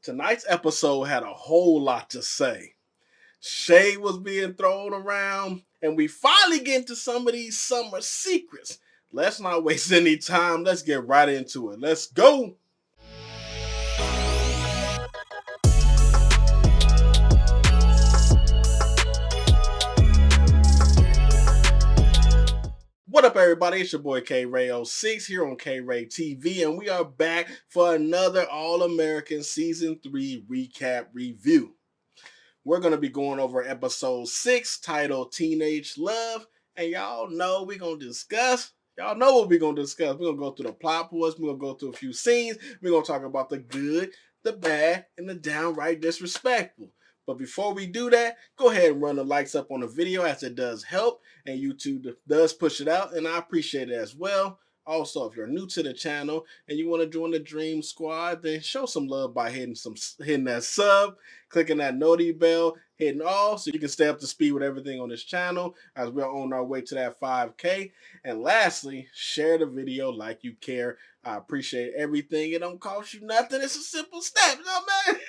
Tonight's episode had a whole lot to say. Shade was being thrown around, and we finally get into some of these summer secrets. Let's not waste any time. Let's get right into it. Let's go. What up, everybody? It's your boy K-RayTV here on K-RayTV, and we are back for another All-American Season 3 recap review. We're going to be going over episode 6 titled Teenage Love, and y'all know we're going to discuss. Y'all know what we're going to discuss. We're going to go through the plot points. We're going to go through a few scenes. We're going to talk about the good, the bad, and the downright disrespectful. But before we do that, go ahead and run the likes up on the video as it does help. And YouTube does push it out, and I appreciate it as well. Also, if you're new to the channel and you want to join the Dream Squad, then show some love by hitting that sub, clicking that noti bell, hitting all so you can stay up to speed with everything on this channel as we're on our way to that 5K. And lastly, share the video like you care. I appreciate everything. It don't cost you nothing. It's a simple step, you know, man.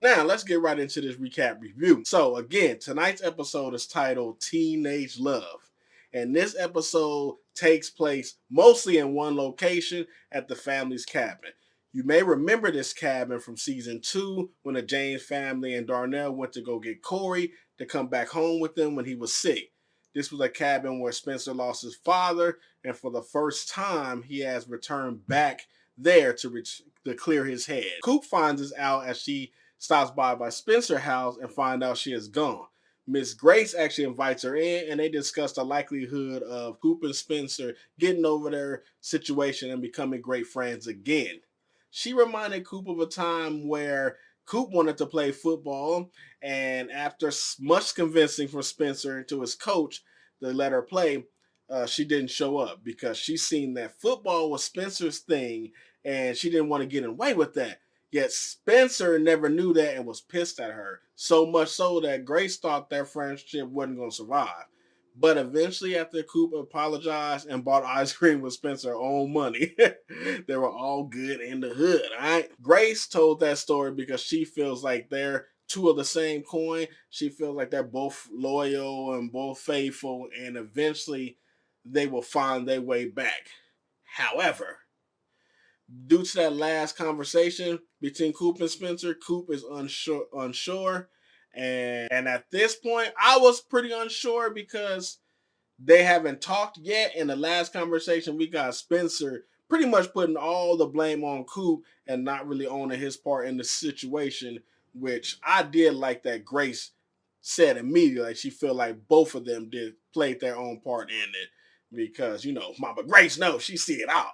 Now, let's get right into this recap review. So, again, tonight's episode is titled Teenage Love. And this episode takes place mostly in one location at the family's cabin. You may remember this cabin from season 2 when the James family and Darnell went to go get Corey to come back home with them when he was sick. This was a cabin where Spencer lost his father, and for the first time, he has returned back there to clear his head. Coop finds this out as she stops by Spencer's house and find out she is gone. Miss Grace actually invites her in, and they discuss the likelihood of Coop and Spencer getting over their situation and becoming great friends again. She reminded Coop of a time where Coop wanted to play football, and after much convincing from Spencer to his coach to let her play, she didn't show up because she seen that football was Spencer's thing, and she didn't want to get in the way with that. Yet Spencer never knew that and was pissed at her. So much so that Grace thought their friendship wasn't going to survive. But eventually, after Coop apologized and bought ice cream with Spencer's own money, they were all good in the hood, all right? Grace told that story because she feels like they're two of the same coin. She feels like they're both loyal and both faithful, and eventually they will find their way back. However, due to that last conversation between Coop and Spencer, Coop is unsure. And at this point, I was pretty unsure because they haven't talked yet. In the last conversation, we got Spencer pretty much putting all the blame on Coop and not really owning his part in the situation, which I did like that Grace said immediately. Like she felt like both of them played their own part in it because, you know, Mama Grace knows she see it all.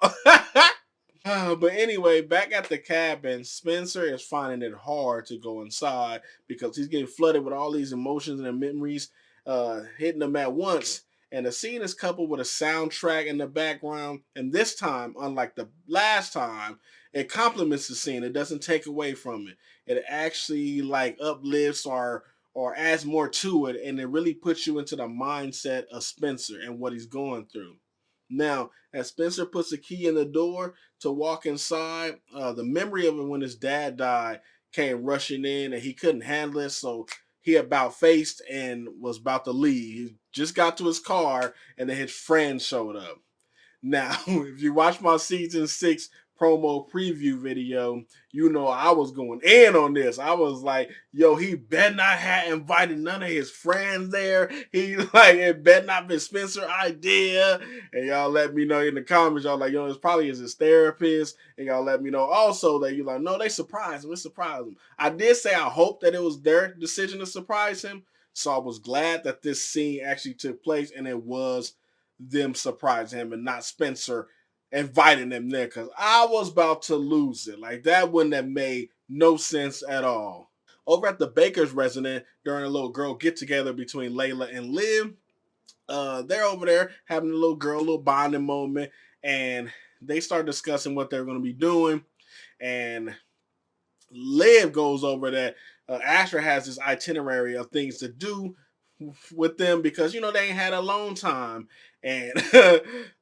But anyway, back at the cabin, Spencer is finding it hard to go inside because he's getting flooded with all these emotions and memories hitting him at once. And the scene is coupled with a soundtrack in the background. And this time, unlike the last time, it complements the scene. It doesn't take away from it. It actually like uplifts or adds more to it. And it really puts you into the mindset of Spencer and what he's going through. Now, as Spencer puts the key in the door to walk inside, the memory of it when his dad died came rushing in and he couldn't handle it. So he about faced and was about to leave. He just got to his car and then his friend showed up. Now, if you watch my season 6 promo preview video, you know I was going in on this. I was like, yo, he better not have invited none of his friends there. He like, it better not been Spencer's idea. And y'all let me know in the comments. Y'all like, yo, it's probably his therapist. And y'all let me know also that you're like, no, they surprised him. It surprised him. I did say I hope that it was their decision to surprise him. So I was glad that this scene actually took place and it was them surprising him and not Spencer inviting them there, because I was about to lose it. Like, that wouldn't have made no sense at all. Over at the Baker's residence, during a little girl get-together between Layla and Liv, they're over there having a little bonding moment, and they start discussing what they're going to be doing, and Liv goes over that Asher has this itinerary of things to do with them because they ain't had alone time. And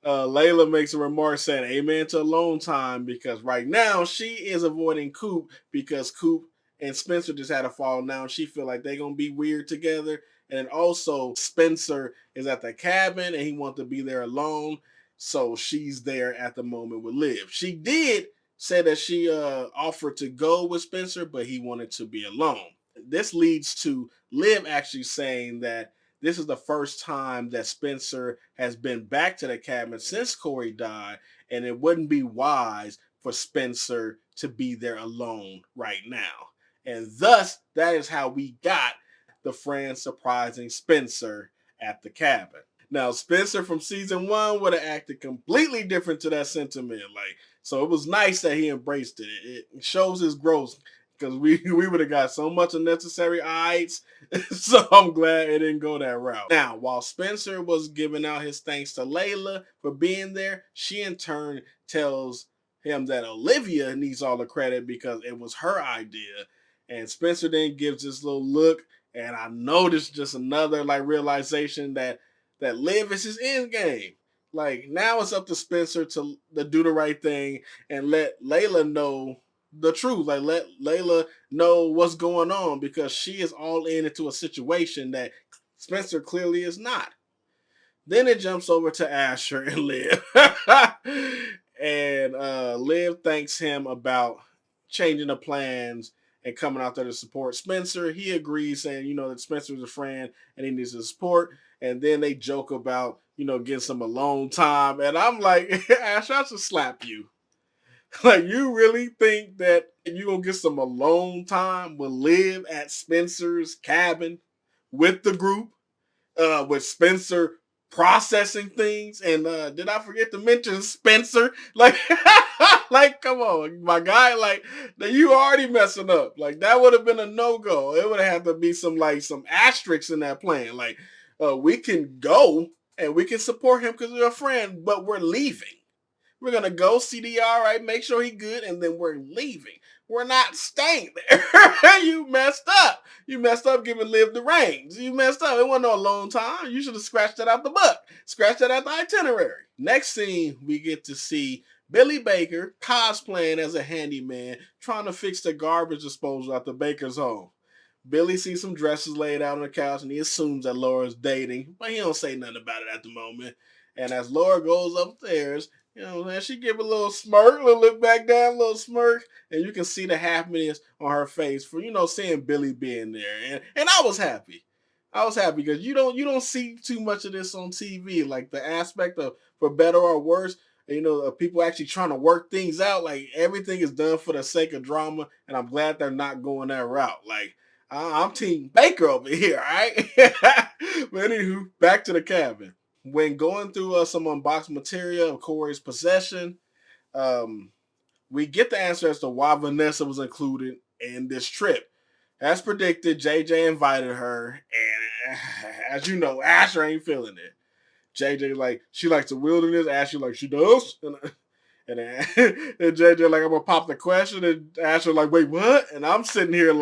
Layla makes a remark saying amen to alone time because right now she is avoiding Coop because Coop and Spencer just had a fall down. She feel like they gonna be weird together. And then also Spencer is at the cabin and he wants to be there alone. So she's there at the moment with Liv. She did say that she offered to go with Spencer, but he wanted to be alone. This leads to Liv actually saying that this is the first time that Spencer has been back to the cabin since Corey died, and it wouldn't be wise for Spencer to be there alone right now. And thus, that is how we got the friend surprising Spencer at the cabin. Now, Spencer from season one would have acted completely different to that sentiment. So it was nice that he embraced it. It shows his growth because we would have got so much unnecessary eyes. So I'm glad it didn't go that route. Now, while Spencer was giving out his thanks to Layla for being there, she in turn tells him that Olivia needs all the credit because it was her idea. And Spencer then gives this little look, and I noticed just another realization that Liv is his end game. Now it's up to Spencer to do the right thing and let Layla know the truth. Let Layla know what's going on because she is all into a situation that Spencer clearly is not. Then it jumps over to Asher and Liv. And Liv thanks him about changing the plans and coming out there to support Spencer. He agrees, saying, that Spencer's a friend and he needs his support. And then they joke about, getting some alone time. And I'm like, Asher, I should slap you. You really think that you gonna get some alone time with Liv at Spencer's cabin with the group, with Spencer processing things? And did I forget to mention Spencer? Come on, my guy. You already messing up. That would have been a no go. It would have had to be some asterisks in that plan. We can go and we can support him because we're a friend, but we're leaving. We're gonna go see the RA, make sure he's good, and then we're leaving. We're not staying there. You messed up. You messed up giving Liv the reins. You messed up. It wasn't no alone time. You should have scratched that out the book. Scratched that out the itinerary. Next scene, we get to see Billy Baker cosplaying as a handyman, trying to fix the garbage disposal at the Baker's home. Billy sees some dresses laid out on the couch and he assumes that Laura's dating, but he don't say nothing about it at the moment. And as Laura goes upstairs, she give a little smirk, a little look back down, a little smirk, and you can see the happiness on her face for seeing Billy being there. And I was happy. I was happy because you don't see too much of this on TV, the aspect of for better or worse. People actually trying to work things out. Everything is done for the sake of drama, and I'm glad they're not going that route. I'm Team Baker over here, all right? But anywho, back to the cabin. When going through some unboxed material of Corey's possession, we get the answer as to why Vanessa was included in this trip. As predicted, JJ invited her, and as you know, Asher ain't feeling it. JJ she likes the wilderness. Asher she does, and JJ I'm gonna pop the question, and Asher wait, what? And I'm sitting here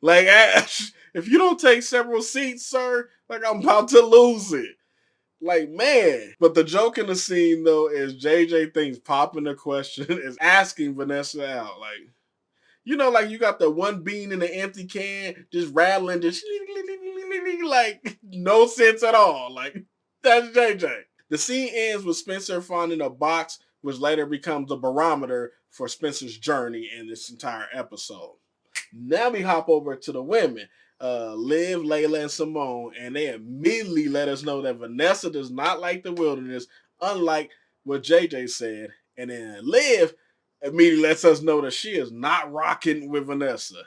Ash, if you don't take several seats, sir, I'm about to lose it. Man. But the joke in the scene, though, is JJ thinks popping the question is asking Vanessa out. You got the one bean in the empty can just rattling, just no sense at all. That's JJ. The scene ends with Spencer finding a box, which later becomes the barometer for Spencer's journey in this entire episode. Now we hop over to the women, Liv, Layla, and Simone, and they immediately let us know that Vanessa does not like the wilderness, unlike what JJ said. And then Liv immediately lets us know that she is not rocking with Vanessa.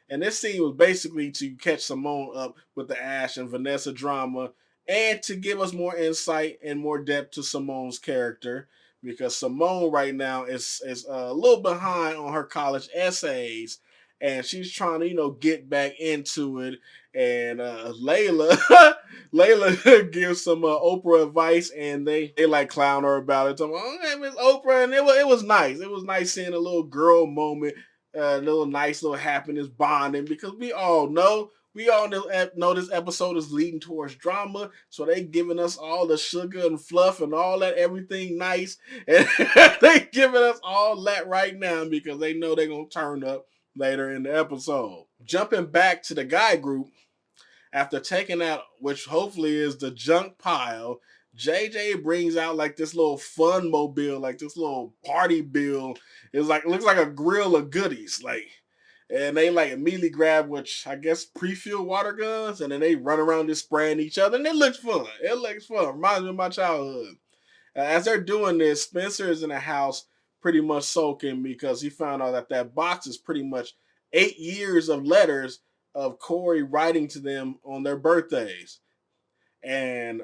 And this scene was basically to catch Simone up with the Ash and Vanessa drama and to give us more insight and more depth to Simone's character because Simone right now is a little behind on her college essays and she's trying to get back into it. And Layla Layla gives some Oprah advice, and they clown her about it. Talking, oh, hey, Miss Oprah, and it was nice. It was nice seeing a little girl moment little nice little happiness bonding because we all know this episode is leading towards drama, so they giving us all the sugar and fluff and all that everything nice, and they giving us all that right now because they know they're gonna turn up later in the episode. Jumping back to the guy group, after taking out, which hopefully is the junk pile, JJ brings out like this little fun mobile, like this little party bill. It's like, it looks like a grill of goodies, like, and they like immediately grab, which I guess pre-filled water guns, and then they run around just spraying each other, and it looks fun. It looks fun. Reminds me of my childhood. As they're doing this, Spencer is in the house pretty much soaking because he found out that that box is pretty much 8 years of letters of Corey writing to them on their birthdays. And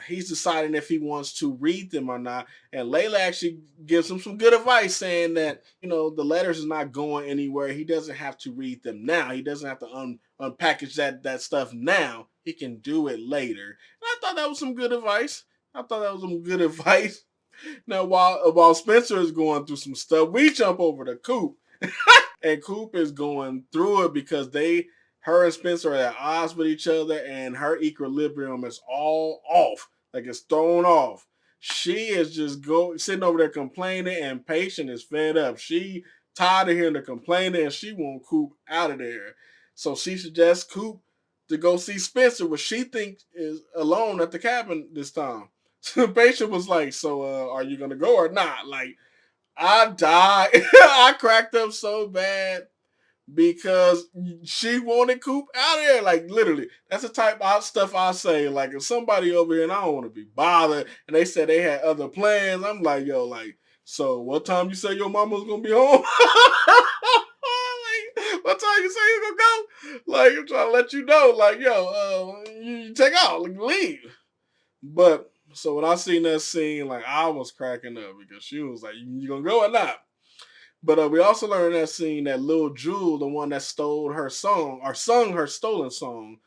he's deciding if he wants to read them or not. And Layla actually gives him some good advice, saying that, the letters is not going anywhere. He doesn't have to read them now. He doesn't have to unpackage that stuff now. He can do it later. And I thought that was some good advice. Now, while Spencer is going through some stuff, we jump over to Coop, and Coop is going through it because her and Spencer are at odds with each other, and her equilibrium is all off, like it's thrown off. She is just sitting over there complaining, and Patient is fed up. She tired of hearing the complaining, and she want Coop out of there. So she suggests Coop to go see Spencer, which she thinks is alone at the cabin this time. So Patient was like, "So, are you gonna go or not?" Like, I died. I cracked up so bad because she wanted Coop out of there. Like, literally, that's the type of stuff I say. Like, if somebody over here and I don't want to be bothered, and they said they had other plans, I'm like, yo, like, so what time you say your mama's gonna be home? Like, what time you say you gonna go? Like, I'm trying to let you know, like, yo, you take out, like, leave. But so when I seen that scene, like, I was cracking up because she was like, "You gonna go or not?" But we also learned in that scene that Lil Jewel, the one that stole her song or sung her stolen song,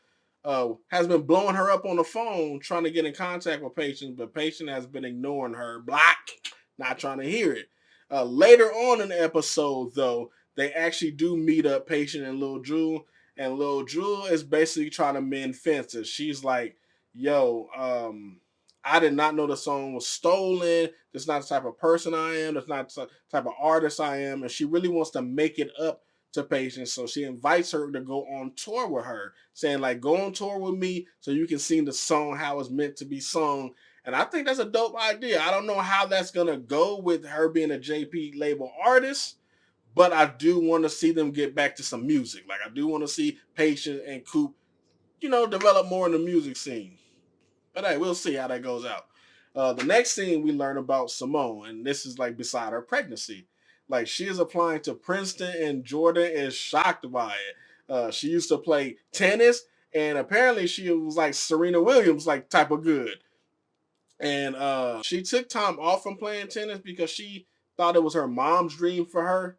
has been blowing her up on the phone, trying to get in contact with Patient, but Patient has been ignoring her, block, not trying to hear it. Later on in the episode, though, they actually do meet up, Patient and Lil Jewel is basically trying to mend fences. She's like, "Yo, I did not know the song was stolen. That's not the type of person I am. That's not the type of artist I am." And she really wants to make it up to Patience. So she invites her to go on tour with her, saying, like, "Go on tour with me so you can sing the song how it's meant to be sung." And I think that's a dope idea. I don't know how that's going to go with her being a JP label artist, but I do want to see them get back to some music. Like, I do want to see Patience and Coop, develop more in the music scene. But hey, we'll see how that goes out. The next scene we learn about Simone, and this is like beside her pregnancy. Like, she is applying to Princeton, and Jordan is shocked by it. She used to play tennis, and apparently she was like Serena Williams, like type of good. And she took time off from playing tennis because she thought it was her mom's dream for her.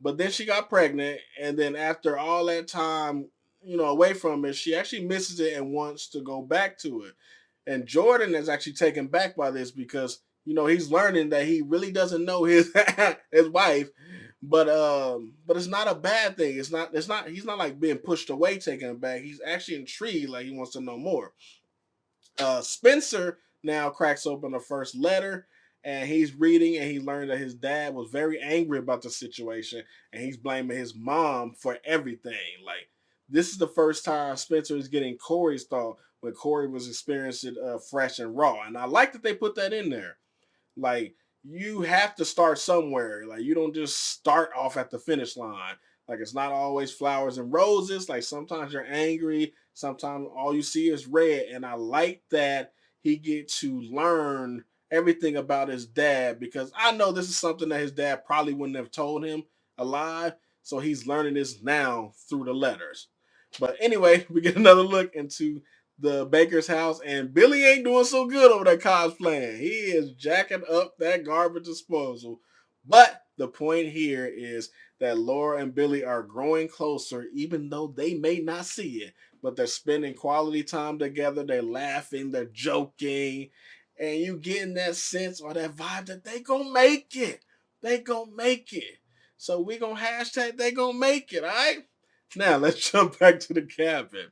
But then she got pregnant, and then after all that time, away from it, she actually misses it and wants to go back to it. And Jordan is actually taken back by this because he's learning that he really doesn't know his his wife, but it's not a bad thing. It's not he's not like being pushed away, taken back. He's actually intrigued, like he wants to know more. Spencer now cracks open the first letter, and he's reading, and he learned that his dad was very angry about the situation, and he's blaming his mom for everything. Like, this is the first time Spencer is getting Corey's thought when Corey was experiencing fresh and raw, and I like that they put that in there. Like, you have to start somewhere. Like, you don't just start off at the finish line. Like, it's not always flowers and roses. Like, sometimes you're angry. Sometimes all you see is red. And I like that he get to learn everything about his dad, because I know this is something that his dad probably wouldn't have told him alive. So he's learning this now through the letters. But anyway, we get another look into the baker's house, and Billy ain't doing so good over that cosplaying. He is jacking up that garbage disposal. But the point here is that Laura and Billy are growing closer, even though they may not see it. But they're spending quality time together. They're laughing, they're joking, and you getting that sense or that vibe that they gonna make it. They gonna make it. So we gonna hashtag they gonna make it, all right? Now let's jump back to the cabin.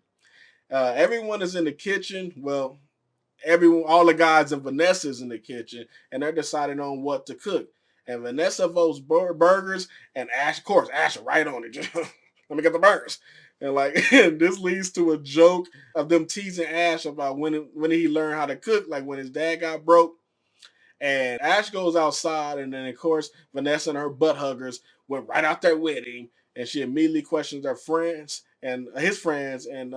Everyone is in the kitchen. Well, everyone, all the guys and Vanessa's in the kitchen, and they're deciding on what to cook. And Vanessa votes burgers, and Ash, of course, Ash right on it. Let me get the burgers. And like this leads to a joke of them teasing Ash about when he learned how to cook, like when his dad got broke. And Ash goes outside, and then of course Vanessa and her butt huggers went right out there with him, and she immediately questions their friends and his friends and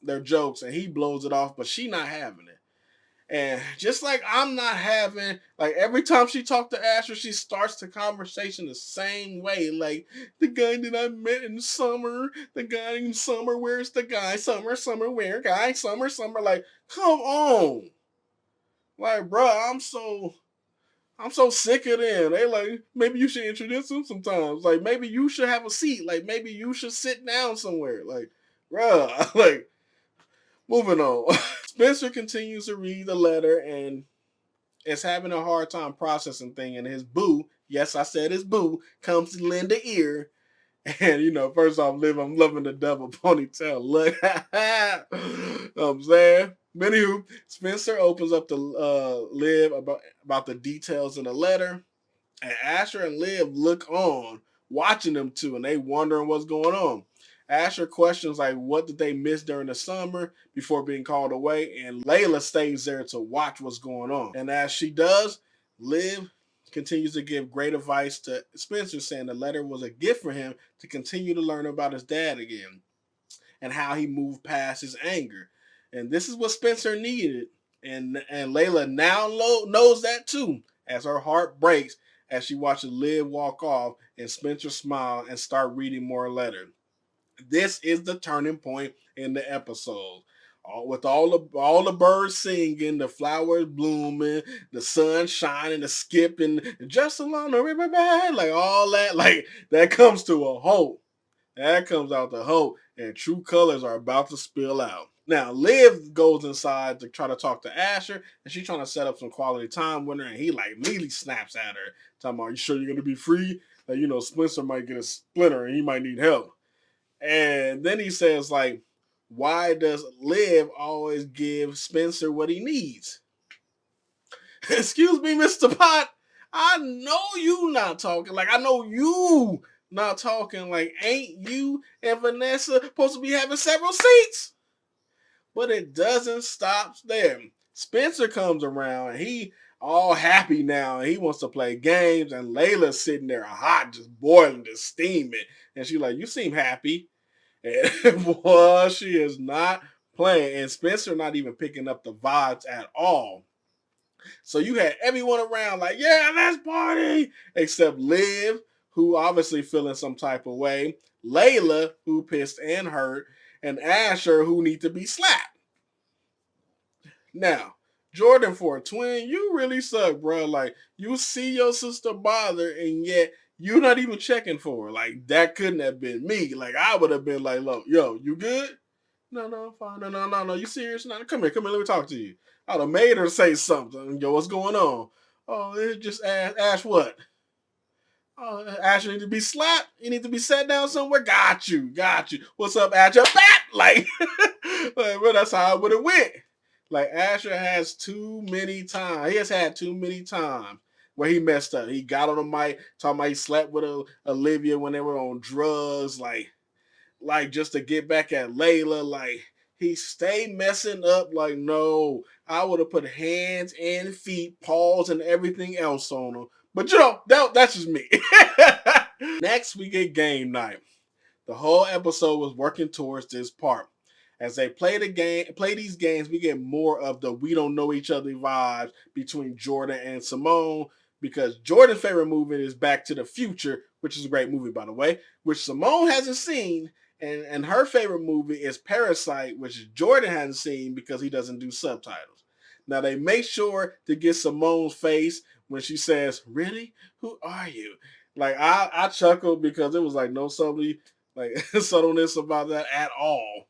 their jokes, and he blows it off, but she not having it. And just like I'm not having, like every time she talked to Asher, she starts the conversation the same way. Like, the guy that I met in summer, the guy in summer, where's the guy? Summer, summer, where? Guy, summer, summer. Like, come on. Like, bro, I'm so sick of them. They like, maybe you should introduce him sometimes. Like, maybe you should have a seat. Like, maybe you should sit down somewhere. Like, bruh, like, moving on. Spencer continues to read the letter and is having a hard time processing thing. And his boo, yes, I said his boo, comes to lend an ear. And, first off, Liv, I'm loving the double ponytail look. I'm saying. Anywho, Spencer opens up to Liv about the details in the letter. And Asher and Liv look on, watching them two, and they wondering what's going on. Asher questions like what did they miss during the summer before being called away, and Layla stays there to watch what's going on. And as she does, Liv continues to give great advice to Spencer, saying the letter was a gift for him to continue to learn about his dad again and how he moved past his anger. And this is what Spencer needed. And Layla now knows that too, as her heart breaks as she watches Liv walk off and Spencer smile and start reading more letters. This is the turning point in the episode. With all the birds singing, the flowers blooming, the sun shining, the skipping, just along the riverbed, like all that, like that comes to a halt. That comes out the hope, and true colors are about to spill out. Now, Liv goes inside to try to talk to Asher, and she's trying to set up some quality time with her, and he like immediately snaps at her, talking about, "You sure you're gonna be free? Like, Spencer might get a splinter, and he might need help." And then he says, like, "Why does Liv always give Spencer what he needs?" Excuse me, Mr. Pot. I know you not talking. Like, I know you not talking. Like, ain't you and Vanessa supposed to be having several seats? But it doesn't stop there. Spencer comes around and he all happy now and he wants to play games, and Layla's sitting there hot, just boiling, just steaming. And she's like, "You seem happy." And boy, she is not playing. And Spencer not even picking up the vibes at all. So you had everyone around like, "Yeah, let's party," except Liv, who obviously feeling some type of way, Layla, who pissed and hurt, and Asher, who need to be slapped. Now, Jordan, for a twin, you really suck, bro. Like, you see your sister bother, and yet you're not even checking for her. Like, that couldn't have been me. Like, I would have been like, "Look, yo, you good? No, no, I'm fine. No, no, no, no. You serious? No, come here, let me talk to you." I'd have made her say something. "Yo, what's going on?" "Oh, it's just Ash what?" "Oh, Ash, you need to be slapped. You need to be set down somewhere." "Got you, got you. What's up, Ash? Your bat?" Like, well, that's how it would have went. Like, Asher has too many times. He has had too many times where he messed up. He got on the mic talking about he slept with Olivia when they were on drugs. Like just to get back at Layla, like he stayed messing up. Like, no, I would have put hands and feet, paws, and everything else on him. But that's just me. Next, we get game night. The whole episode was working towards this part. As they play these games, we get more of the "we don't know each other" vibes between Jordan and Simone, because Jordan's favorite movie is Back to the Future, which is a great movie, by the way, which Simone hasn't seen, and her favorite movie is Parasite, which Jordan hasn't seen because he doesn't do subtitles. Now, they make sure to get Simone's face when she says, "Really? Who are you?" Like, I chuckled because it was like no subtleness about that at all.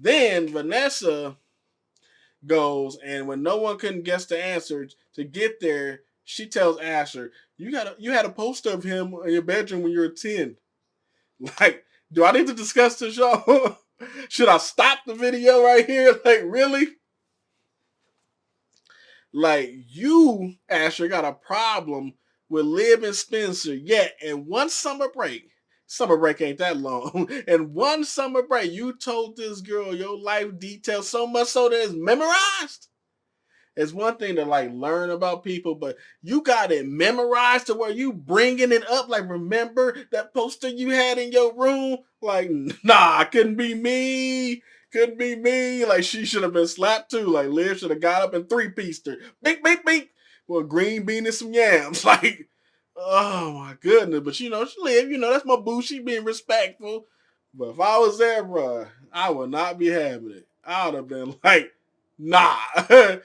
Then Vanessa goes, and when no one couldn't guess the answer to get there, She tells Asher, you had a poster of him in your bedroom when you were 10. Like, do I need to discuss this, y'all? Should I stop the video right here? Like, really? Like, you, Asher, got a problem with Lib and Spencer, yet in one summer break ain't that long, in one summer break, you told this girl your life details so much so that it's memorized. It's one thing to like learn about people, but you got it memorized to where you bringing it up. Like, remember that poster you had in your room? Like, nah, couldn't be me. Couldn't be me. Like, she should have been slapped too. Like, Liv should have got up and three-pieced her. Beep, beep, beep. Well, green bean and some yams. Like, oh my goodness. But she Liv, that's my boo. She being respectful. But if I was there, bro, I would not be having it. I would have been like, nah.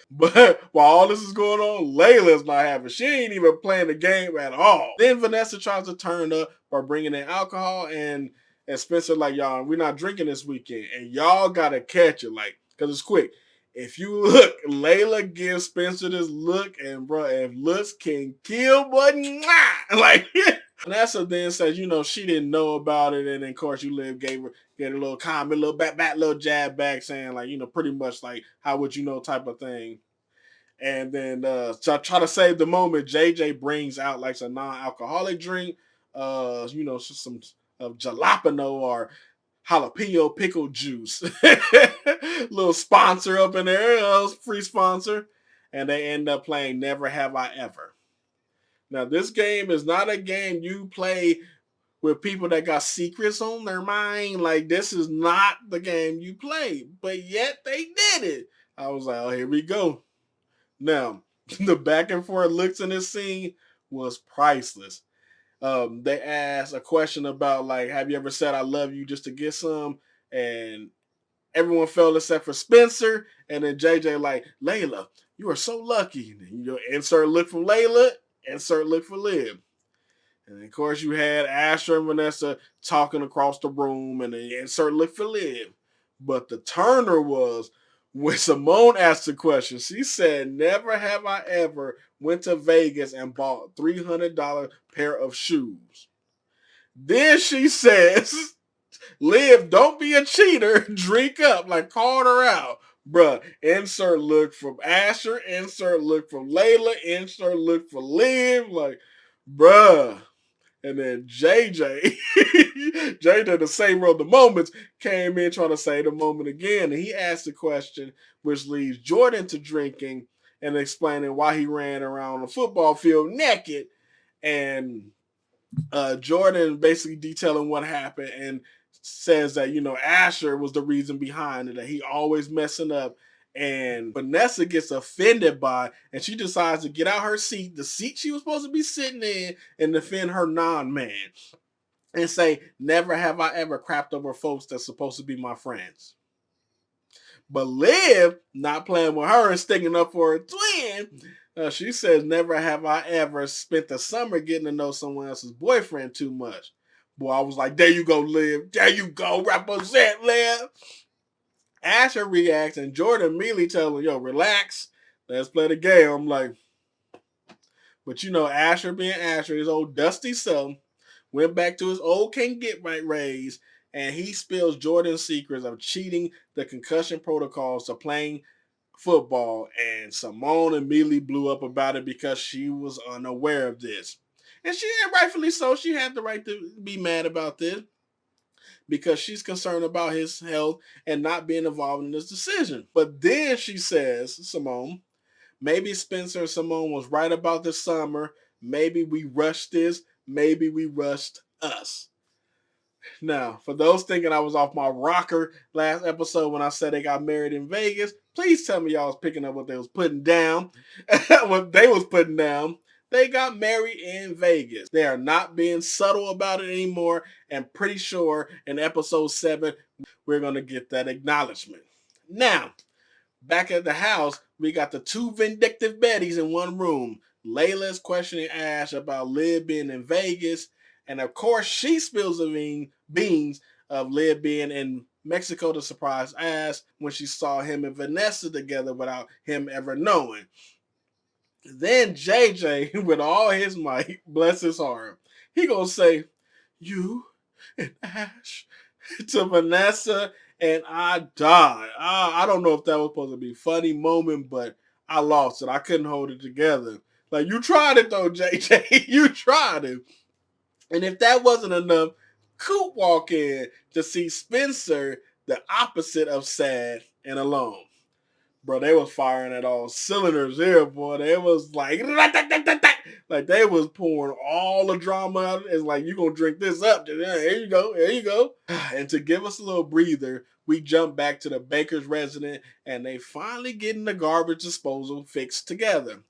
But while all this is going on, Layla's not having. She ain't even playing the game at all. Then Vanessa tries to turn up by bringing in alcohol, and Spencer like, y'all, we're not drinking this weekend, and y'all gotta catch it, like, cause it's quick. If you look, Layla gives Spencer this look, and bro, if looks can kill, but like. Vanessa then says, she didn't know about it, and then of course you gave her a little comment, little little jab back, saying like, pretty much like, how would you know type of thing. And then to try to save the moment, JJ brings out like a non-alcoholic drink, some jalapeno or jalapeno pickle juice, little sponsor up in there, free sponsor, and they end up playing Never Have I Ever. Now, this game is not a game you play with people that got secrets on their mind. Like, this is not the game you play, but yet they did it. I was like, oh, here we go. Now, the back and forth looks in this scene was priceless. They asked a question about, like, have you ever said I love you just to get some? And everyone fell except for Spencer. And then JJ like, Layla, you are so lucky. Insert look from Layla, insert look for Liv. And of course, you had Asher and Vanessa talking across the room, and then insert look for Liv. But the turner was when Simone asked the question. She said, never have I ever went to Vegas and bought $300 pair of shoes. Then she says, Liv, don't be a cheater. Drink up. Like, called her out. Bruh, insert look from Asher, insert look from Layla, insert look for Liv. Like, bruh. And then JJ, JJ, the same of the moments, came in trying to say the moment again. And he asked the question, which leads Jordan to drinking and explaining why he ran around the football field naked. And Jordan basically detailing what happened and says that, Asher was the reason behind it, that he always messing up. And Vanessa gets offended by, and she decides to get out her seat, the seat she was supposed to be sitting in, and defend her non-man. And say, never have I ever crapped over folks that's supposed to be my friends. But Liv, not playing with her and sticking up for her twin, she says, never have I ever spent the summer getting to know someone else's boyfriend too much. Boy, I was like, there you go, Liv. There you go. Represent, Liv. Asher reacts, and Jordan immediately tells him, yo, relax. Let's play the game. I'm like, but Asher being Asher, his old dusty self, went back to his old can't get right ways, and he spills Jordan's secrets of cheating the concussion protocols to playing football, and Simone immediately blew up about it because she was unaware of this. And she, rightfully so, she had the right to be mad about this because she's concerned about his health and not being involved in this decision. But then she says, Simone, maybe Spencer and Simone was right about this summer. Maybe we rushed this. Maybe we rushed us. Now, for those thinking I was off my rocker last episode when I said they got married in Vegas, please tell me y'all was picking up what they was putting down. What they was putting down. They got married in Vegas. They are not being subtle about it anymore, and pretty sure in episode 7, we're going to get that acknowledgement. Now, back at the house, we got the two vindictive Bettys in one room. Layla's questioning Ash about Liv being in Vegas, and of course she spills the beans of Liv being in Mexico to surprise Ash when she saw him and Vanessa together without him ever knowing. Then JJ, with all his might, bless his heart, he gonna say, "You and Ash," to Vanessa, and I died. I don't know if that was supposed to be a funny moment, but I lost it. I couldn't hold it together. Like, you tried it though, JJ. You tried it. And if that wasn't enough, Coop walk in to see Spencer, the opposite of sad and alone. Bro, they was firing at all cylinders here, boy. They was like, like they was pouring all the drama out. It's like, you gonna drink this up. Here you go, here you go. And to give us a little breather, we jump back to the baker's residence, and they finally getting the garbage disposal fixed together.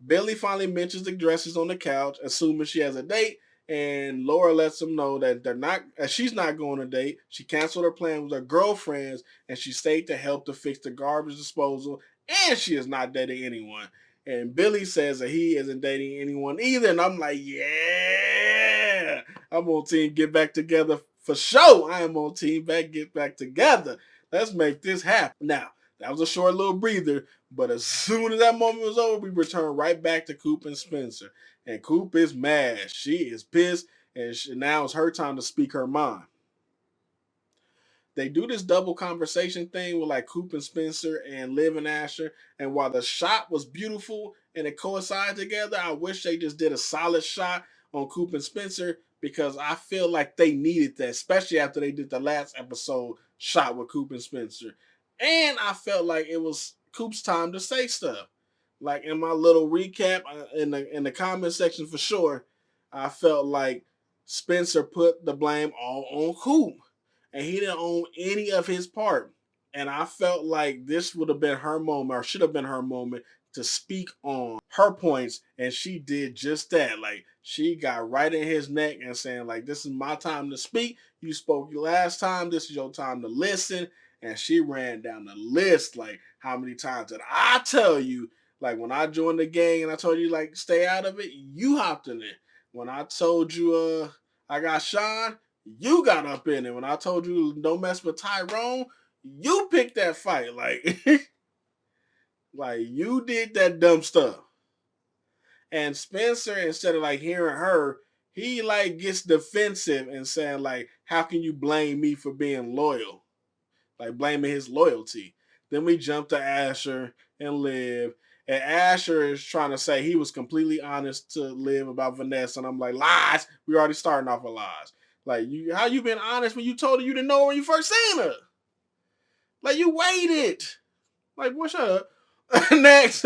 Billy finally mentions the dresses on the couch, assuming she has a date, and Laura lets them know that she's not going on a date. She canceled her plan with her girlfriends, and she stayed to help to fix the garbage disposal, and she is not dating anyone. And Billy says that he isn't dating anyone either, and I'm like, yeah, I'm on team get back together for sure. I am on team get back together. Let's make this happen. Now, that was a short little breather, but as soon as that moment was over, we return right back to Coop and Spencer. And Coop is mad. She is pissed, and now it's her time to speak her mind. They do this double conversation thing with like Coop and Spencer and Liv and Asher. And while the shot was beautiful and it coincided together, I wish they just did a solid shot on Coop and Spencer, because I feel like they needed that, especially after they did the last episode shot with Coop and Spencer. And I felt like it was Coop's time to say stuff. Like in my little recap in the comment section for sure, I felt like Spencer put the blame all on Coop, and he didn't own any of his part. And I felt like this would have been her moment, or should have been her moment, to speak on her points, and she did just that. Like, she got right in his neck and saying, like, this is my time to speak. You spoke last time. This is your time to listen. And she ran down the list. Like, how many times did I tell you? Like, when I joined the gang and I told you, like, stay out of it, you hopped in it. When I told you I got Sean, you got up in it. When I told you don't mess with Tyrone, you picked that fight. Like, like you did that dumb stuff. And Spencer, instead of like hearing her, he like gets defensive and saying like, how can you blame me for being loyal? Like blaming his loyalty. Then we jump to Asher and Liv. And Asher is trying to say he was completely honest to Liv about Vanessa. And I'm like, lies. We already starting off with lies. Like, how you been honest when you told her you didn't know her when you first seen her? Like, you waited. Like, what's up? Next.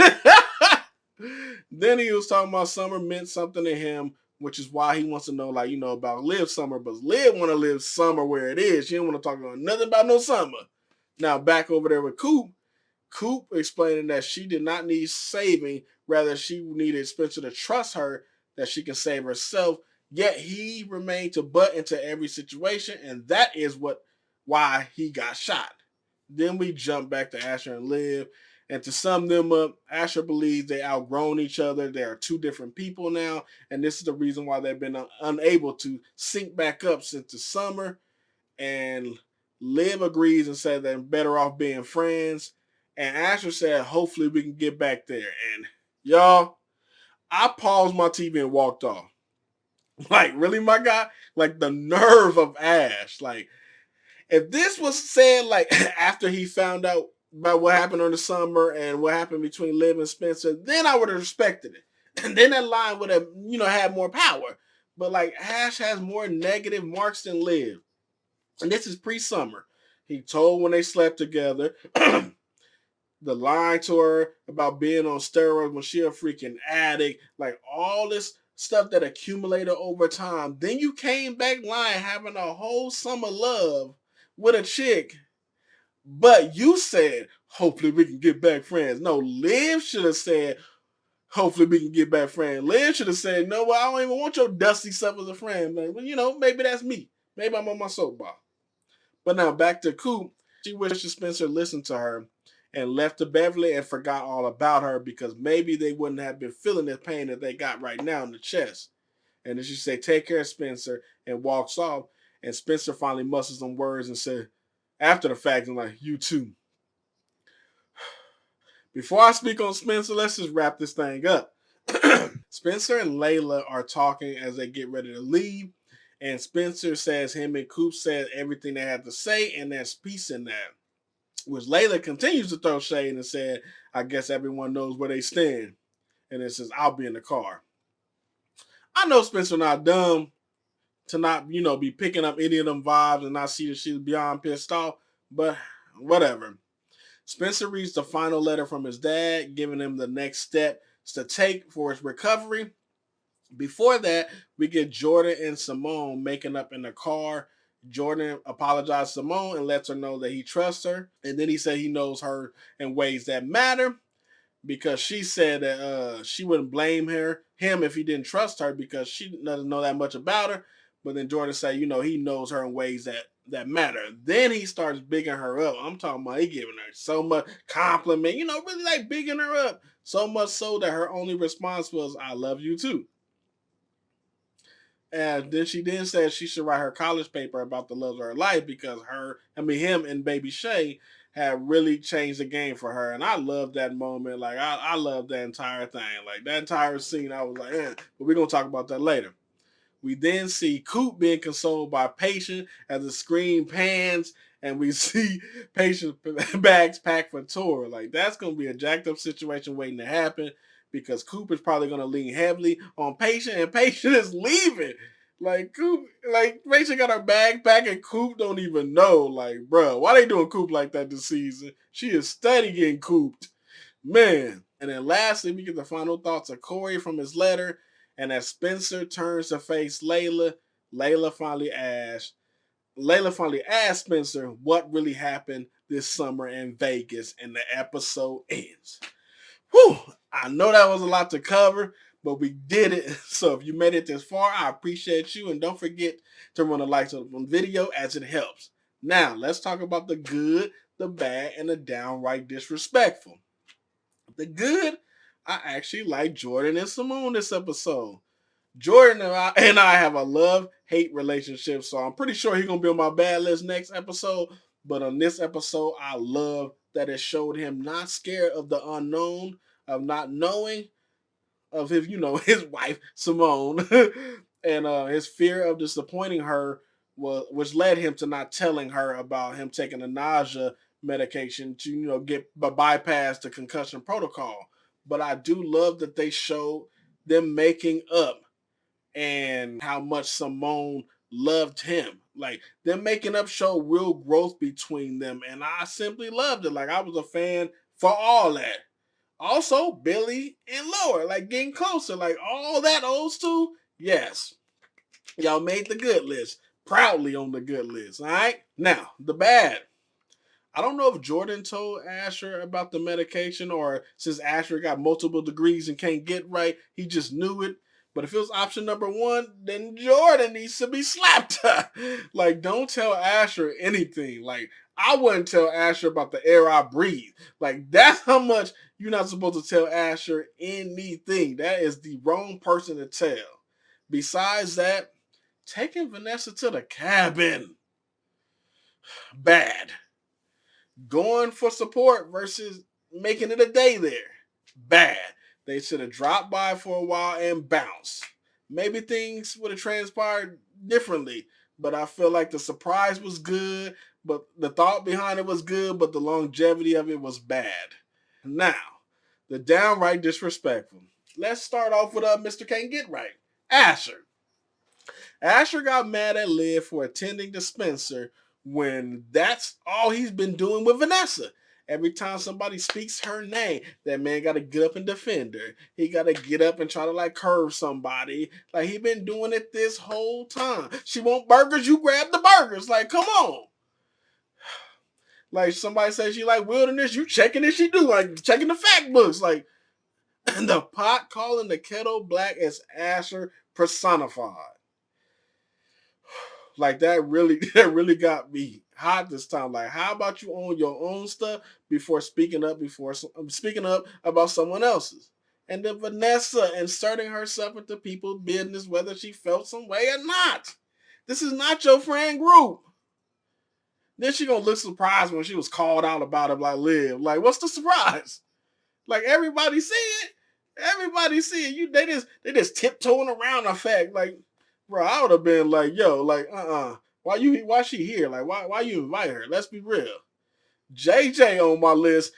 Then he was talking about summer meant something to him, which is why he wants to know, like, about Liv summer. But Liv want to live summer where it is. She don't want to talk about nothing about no summer. Now, back over there with Coop. Coop explaining that she did not need saving. Rather, she needed Spencer to trust her that she can save herself. Yet he remained to butt into every situation, and that is why he got shot. Then we jump back to Asher and Liv. And to sum them up, Asher believes they outgrown each other. They are two different people now. And this is the reason why they've been unable to sync back up since the summer. And Liv agrees and said they're better off being friends. And Asher said, hopefully we can get back there. And y'all, I paused my TV and walked off. Like, really, my guy? Like, the nerve of Ash. Like, if this was said, like, after he found out about what happened in the summer and what happened between Liv and Spencer, then I would have respected it. And then that line would have, had more power. But, like, Ash has more negative marks than Liv. And this is pre-summer. He told when they slept together. The line to her about being on steroids when she a freaking addict. Like, all this stuff that accumulated over time. Then you came back lying, having a whole summer love with a chick. But you said, hopefully we can get back friends. No, Liv should have said, hopefully we can get back friends. Liv should have said, no, well, I don't even want your dusty stuff as a friend, man. Well, maybe that's me. Maybe I'm on my soapbox. But now back to Coop. She wishes Spencer listened to her and left to Beverly and forgot all about her, because maybe they wouldn't have been feeling the pain that they got right now in the chest. And then she said, take care, Spencer, and walks off. And Spencer finally musters some words and said, after the fact, I'm like, you too. Before I speak on Spencer, let's just wrap this thing up. Spencer and Layla are talking as they get ready to leave. And Spencer says him and Coop said everything they had to say, and there's peace in that. Which Layla continues to throw shade and said, I guess everyone knows where they stand. And it says, I'll be in the car. I know Spencer not dumb to not, be picking up any of them vibes and not see that she's beyond pissed off, but whatever. Spencer reads the final letter from his dad, giving him the next step to take for his recovery. Before that, we get Jordan and Simone making up in the car. Jordan apologizes to Simone and lets her know that he trusts her. And then he said he knows her in ways that matter, because she said that she wouldn't blame him if he didn't trust her because she doesn't know that much about her. But then Jordan said, he knows her in ways that matter. Then he starts bigging her up. I'm talking about he giving her so much compliment, really like bigging her up. So much so that her only response was, I love you too. And then she said she should write her college paper about the love of her life because him and Baby Shay have really changed the game for her. And I love that moment. Like, I love that entire thing. Like, that entire scene, I was like, but we're going to talk about that later. We then see Coop being consoled by Patience as the screen pans, and we see Patience bags packed for tour. Like, that's going to be a jacked up situation waiting to happen because Coop is probably going to lean heavily on Patience, and Patience is leaving. Patience got her bag packed, and Coop don't even know. Like, bro, why they doing Coop like that this season? She is steady getting cooped. Man. And then lastly, we get the final thoughts of Corey from his letter. And as Spencer turns to face Layla finally asks Spencer what really happened this summer in Vegas, and the episode ends. Whew! I know that was a lot to cover, but we did it. So if you made it this far, I appreciate you. And don't forget to run the likes on the video as it helps. Now, let's talk about the good, the bad, and the downright disrespectful. The good, I actually like Jordan and Simone this episode. Jordan and I have a love-hate relationship, so I'm pretty sure he's going to be on my bad list next episode. But on this episode, I love that it showed him not scared of the unknown, of not knowing, of his, his wife, Simone, and his fear of disappointing her, which led him to not telling her about him taking a nausea medication to, get bypass the concussion protocol. But I do love that they showed them making up and how much Simone loved him. Like, them making up show real growth between them, and I simply loved it. Like, I was a fan for all that. Also, Billy and Laura, like, getting closer. Like, all that, those two, yes. Y'all made the good list. Proudly on the good list, all right? Now, the bad. I don't know if Jordan told Asher about the medication, or since Asher got multiple degrees and can't get right, he just knew it. But if it was option number one, then Jordan needs to be slapped. Like, don't tell Asher anything. Like, I wouldn't tell Asher about the air I breathe. Like, that's how much you're not supposed to tell Asher anything. That is the wrong person to tell. Besides that, taking Vanessa to the cabin. Bad. Going for support versus making it a day there. Bad. They should have dropped by for a while and bounced. Maybe things would have transpired differently, but I feel like the surprise was good, but the thought behind it was good, but the longevity of it was bad. Now, the downright disrespectful. Let's start off with Mr. Can't Get Right. Asher. Asher got mad at Liv for attending to Spencer when that's all he's been doing with Vanessa. Every time somebody speaks her name, that man got to get up and defend her. He got to get up and try to like curve somebody. Like, he been doing it this whole time. She want burgers, you grab the burgers. Like, come on. Like, somebody says she like wilderness, you checking if she do. Like, checking the fact books. Like, and the pot calling the kettle black as Asher personified. Like, that really got me hot this time. Like, how about you own your own stuff before speaking up about someone else's? And then Vanessa inserting herself into people's business, whether she felt some way or not. This is not your friend group. Then she gonna look surprised when she was called out about it, like, Liv. Like, what's the surprise? Like, everybody see it. Everybody see it. They just tiptoeing around the fact. Like, bro, I would have been like, yo, like, why she here? Like, why you invite her? Let's be real. JJ on my list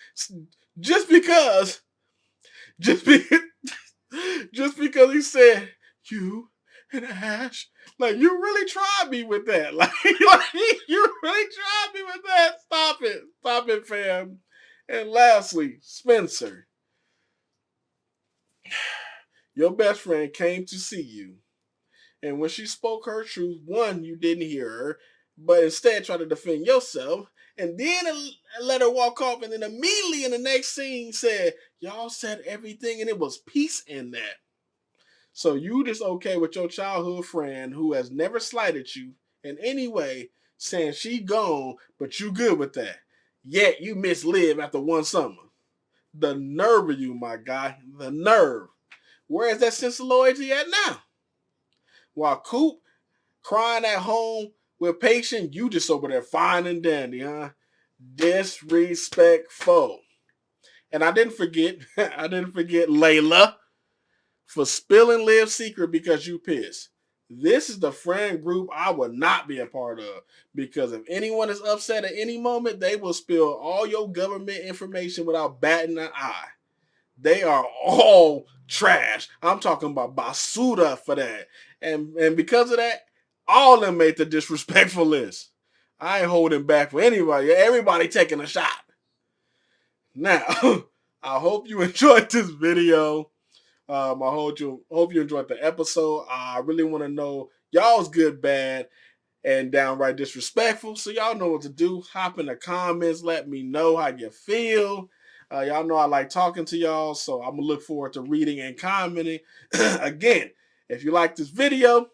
just because, just be, just because he said you and Ash. Like, you really tried me with that. Like you really tried me with that. Stop it, fam. And lastly, Spencer, your best friend came to see you. And when she spoke her truth, one, you didn't hear her, but instead tried to defend yourself. And then let her walk off. And then immediately in the next scene said, y'all said everything and it was peace in that. So you just okay with your childhood friend who has never slighted you in any way, saying she gone, but you good with that. Yet you miss Liv after one summer. The nerve of you, my guy. The nerve. Where is that sense of loyalty at now? While Coop crying at home with Patience, you just over there fine and dandy, huh? Disrespectful. And I didn't forget, Layla for spilling Liv's secret because you pissed. This is the friend group I would not be a part of, because if anyone is upset at any moment, they will spill all your government information without batting an eye. They are all trash. I'm talking about basura for that. And because of that, all of them made the disrespectful list. I ain't holding back for anybody. Everybody taking a shot. Now, I hope you enjoyed this video. I hope you enjoyed the episode. I really want to know y'all's good, bad, and downright disrespectful. So y'all know what to do. Hop in the comments. Let me know how you feel. Y'all know I like talking to y'all, so I'm going to look forward to reading and commenting. Again, if you like this video,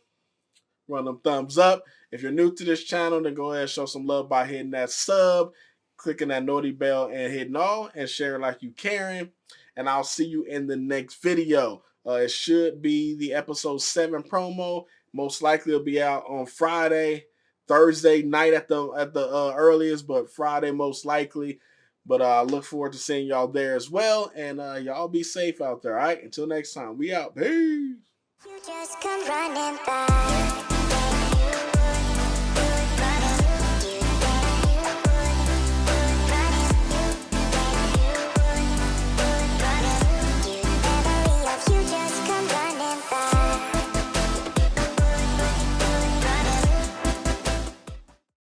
run them thumbs up. If you're new to this channel, then go ahead and show some love by hitting that sub, clicking that noti bell, and hitting all, and share it like you caring. And I'll see you in the next video. It should be the episode 7 promo. Most likely it'll be out on Friday, Thursday night at the earliest, but Friday most likely. But I look forward to seeing y'all there as well. And y'all be safe out there, all right? Until next time, we out. Peace. You just come running by.